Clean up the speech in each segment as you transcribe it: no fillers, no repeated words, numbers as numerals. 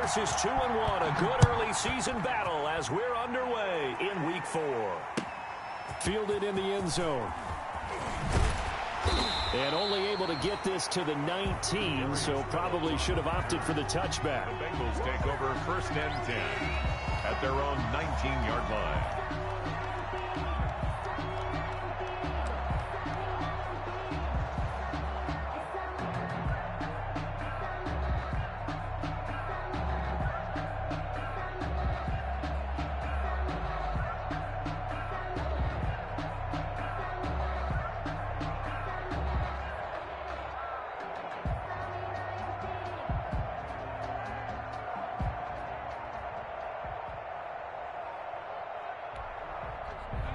versus 2-1. A good early season battle as we're underway in Week 4. Fielded in the end zone. And only able to get this to the 19, so probably should have opted for the touchback. The Bengals take over 1st and 10 at their own 19-yard line.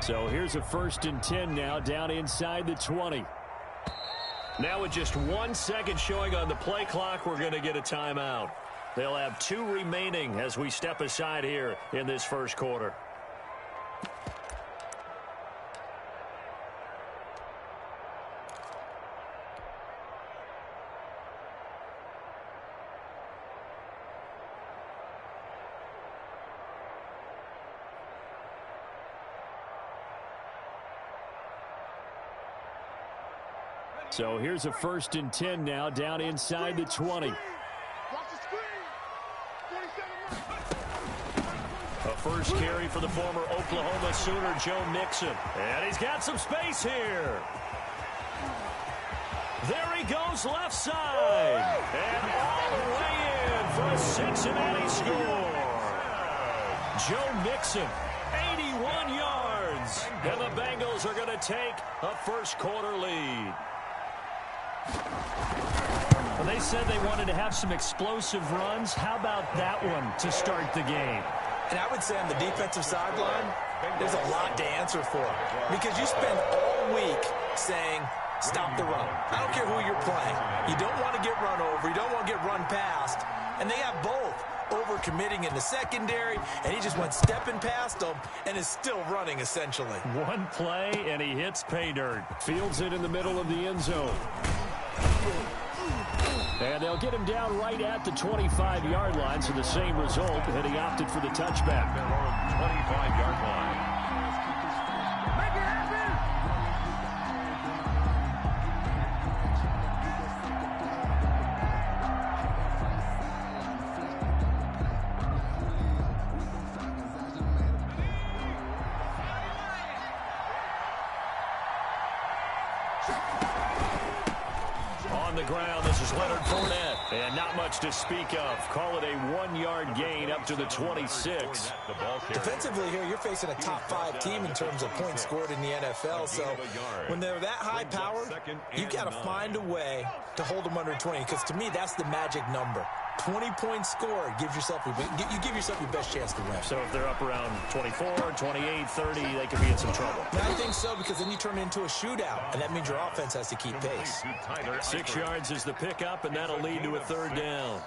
So here's a 1st and 10 now, down inside the 20. Now with just 1 second showing on the play clock, we're going to get a timeout. They'll have 2 remaining as we step aside here in this first quarter. So here's a 1st and 10 now, down inside the 20. A first carry for the former Oklahoma Sooner, Joe Mixon. And he's got some space here. There he goes left side. And all the way in for a Cincinnati score. Joe Mixon, 81 yards. And the Bengals are going to take a first quarter lead. Well, they said they wanted to have some explosive runs. How about that one to start the game? And I would say on the defensive sideline, there's a lot to answer for. Because you spend all week saying, stop the run. I don't care who you're playing. You don't want to get run over. You don't want to get run past. And they have both. Over-committing in the secondary, and he just went stepping past them and is still running, essentially. One play, and he hits pay dirt. Fields it in the middle of the end zone. And they'll get him down right at the 25-yard line, so the same result, and he opted for the touchback. Their own 25-yard line. Make it happen! On the ground, this is Leonard Fournette. And not much to speak of. Call it a 1-yard gain up to the 26. Defensively here, you're facing a top-5 team in terms of points scored in the NFL. So when they're that high-powered, you've got to find a way to hold them under 20. Because to me, that's the magic number. 20 points scored gives yourself you give yourself your best chance to win. So if they're up around 24, 28, 30, they could be in some trouble. And I think so, because then you turn it into a shootout, and that means your offense has to keep pace. 6 yards is the pickup, and that'll lead to a 3rd down.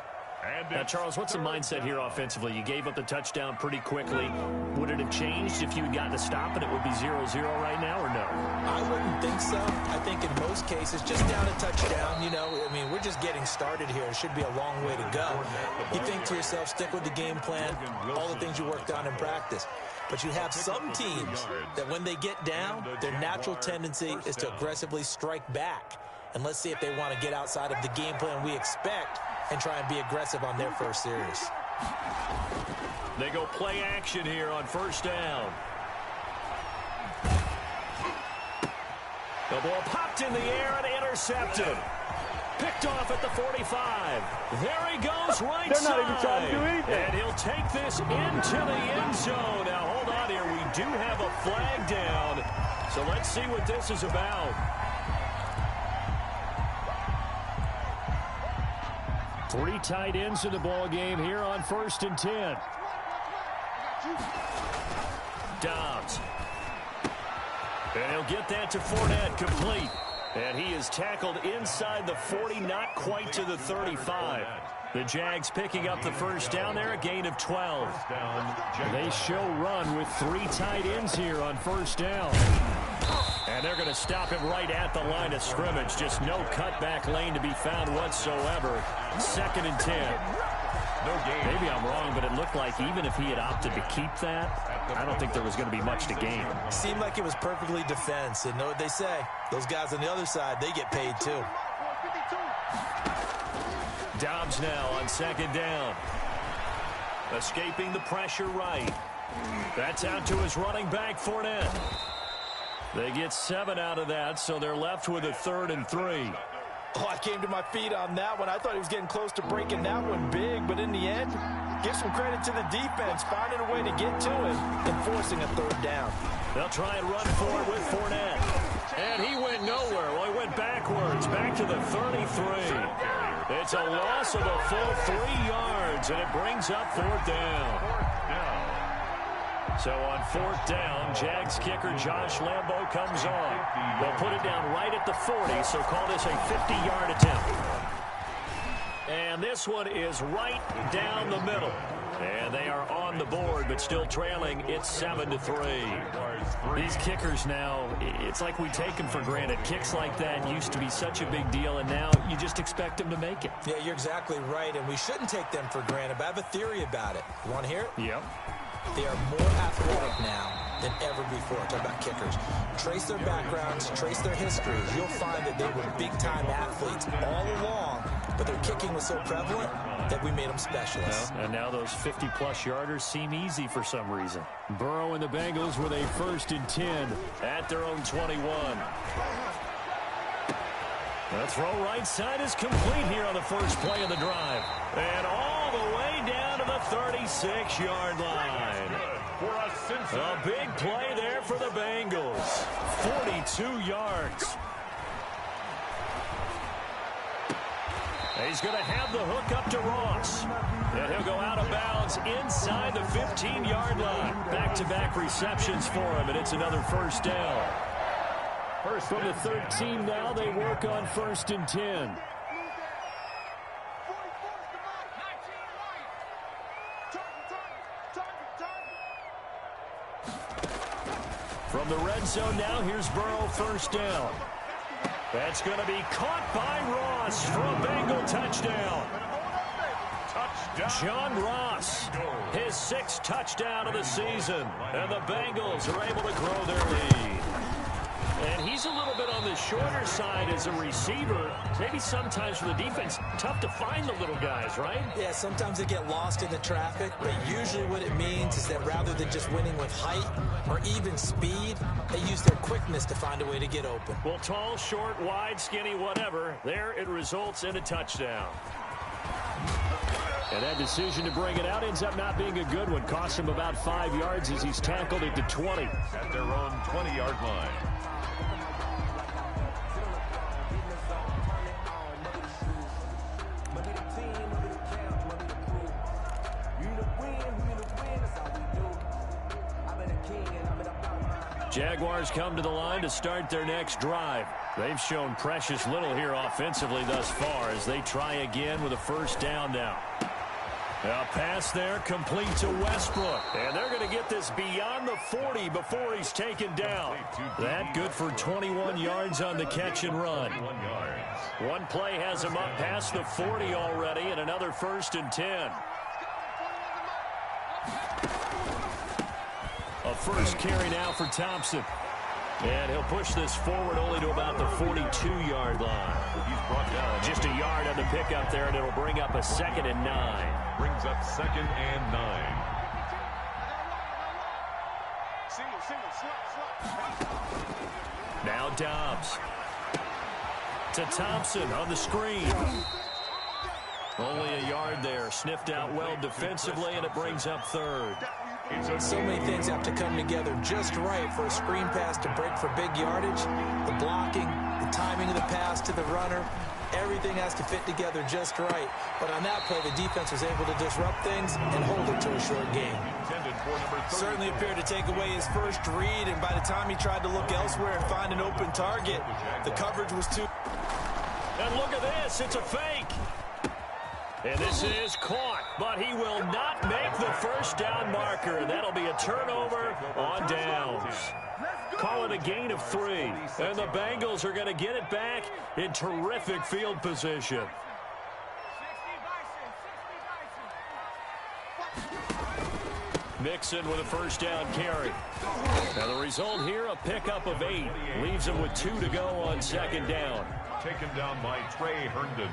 Now, Charles, what's the mindset here offensively? You gave up the touchdown pretty quickly. Would it have changed if you had gotten a stop and it would be 0-0 right now, or no? I wouldn't think so. I think in most cases, just down a touchdown, I mean, we're just getting started here. It should be a long way to go. You think to yourself, stick with the game plan, all the things you worked on in practice. But you have some teams that when they get down, their natural tendency is to aggressively strike back. And let's see if they want to get outside of the game plan we expect and try and be aggressive on their first series. They go play action here on 1st down. The ball popped in the air and intercepted. Picked off at the 45. There he goes right side. They're not even trying to do anything. And he'll take this into the end zone. Now, hold on here. We do have a flag down. So let's see what this is about. 3 tight ends in the ball game here on 1st and 10. Dobbs. And he'll get that to Fournette, complete. And he is tackled inside the 40, not quite to the 35. The Jags picking up the 1st down there, a gain of 12. They show run with 3 tight ends here on 1st down. And they're going to stop him right at the line of scrimmage. Just no cutback lane to be found whatsoever. 2nd and 10. No gain. Maybe I'm wrong, but it looked like even if he had opted to keep that, I don't think there was going to be much to gain. Seemed like it was perfectly defense. And know what they say? Those guys on the other side, they get paid too. Dobbs now on second down. Escaping the pressure right. That's out to his running back, Fournette. They get 7 out of that, so they're left with a 3rd and 3. Oh, I came to my feet on that one. I thought he was getting close to breaking that one big, but in the end, give some credit to the defense, finding a way to get to him and forcing a 3rd down. They'll try and run for it with Fournette. And he went nowhere. Well, he went backwards, back to the 33. It's a loss of a full 3 yards, and it brings up 4th down. So on 4th down, Jags kicker Josh Lambo comes on. They'll put it down right at the 40, so call this a 50-yard attempt. And this one is right down the middle. And they are on the board, but still trailing. It's 7-3. These kickers now, it's like we take them for granted. Kicks like that used to be such a big deal, and now you just expect them to make it. Yeah, you're exactly right, and we shouldn't take them for granted, but I have a theory about it. You want to hear it? Yep. They are more athletic now than ever before. Talk about kickers. Trace their backgrounds, trace their histories. You'll find that they were big-time athletes all along, but their kicking was so prevalent that we made them specialists. Well, and now those 50-plus yarders seem easy for some reason. Burrow and the Bengals with a 1st and 10 at their own 21. The throw right side is complete here on the first play of the drive. And all the way down to the 36-yard line. A big play there for the Bengals. 42 yards. He's going to have the hook up to Ross. And he'll go out of bounds inside the 15-yard line. Back-to-back receptions for him, and it's another 1st down. From the 13 now, they work on 1st and 10. From the red zone now, here's Burrow, 1st down. That's going to be caught by Ross for a Bengal touchdown. John Ross, his 6th touchdown of the season. And the Bengals are able to grow their lead. And he's a little bit on the shorter side as a receiver. Maybe sometimes for the defense, tough to find the little guys, right? Yeah, sometimes they get lost in the traffic, but usually what it means is that rather than just winning with height or even speed, they use their quickness to find a way to get open. Well, tall, short, wide, skinny, whatever, there it results in a touchdown. And that decision to bring it out ends up not being a good one. Costs him about 5 yards as he's tackled at the 20. At their own 20-yard line. Jaguars come to the line to start their next drive. They've shown precious little here offensively thus far as they try again with a 1st down now. A pass there complete to Westbrook. And they're going to get this beyond the 40 before he's taken down. That good for 21 yards on the catch and run. One play has him up past the 40 already, and another 1st and 10. A 1st carry now for Thompson. And he'll push this forward only to about the 42-yard line. He's brought down. Just a yard on the pickup there, and it'll bring up a 2nd and 9. Brings up 2nd and 9. Now Dobbs. To Thompson on the screen. Only a yard there. Sniffed out well defensively, and it brings up 3rd. So many things have to come together just right for a screen pass to break for big yardage. The blocking, the timing of the pass to the runner, everything has to fit together just right. But on that play, the defense was able to disrupt things and hold it to a short game. Certainly appeared to take away his first read, and by the time he tried to look elsewhere and find an open target, the coverage was too... And look at this, it's a fake. And this is caught, but he will not make the 1st down marker. And that'll be a turnover on downs. Call it a gain of 3. And the Bengals are going to get it back in terrific field position. Mixon with a first down carry. Now the result here, a pickup of 8. Leaves him with 2 to go on second down. Taken down by Trey Herndon.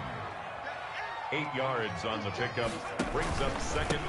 8 yards on the pickup. Brings up second.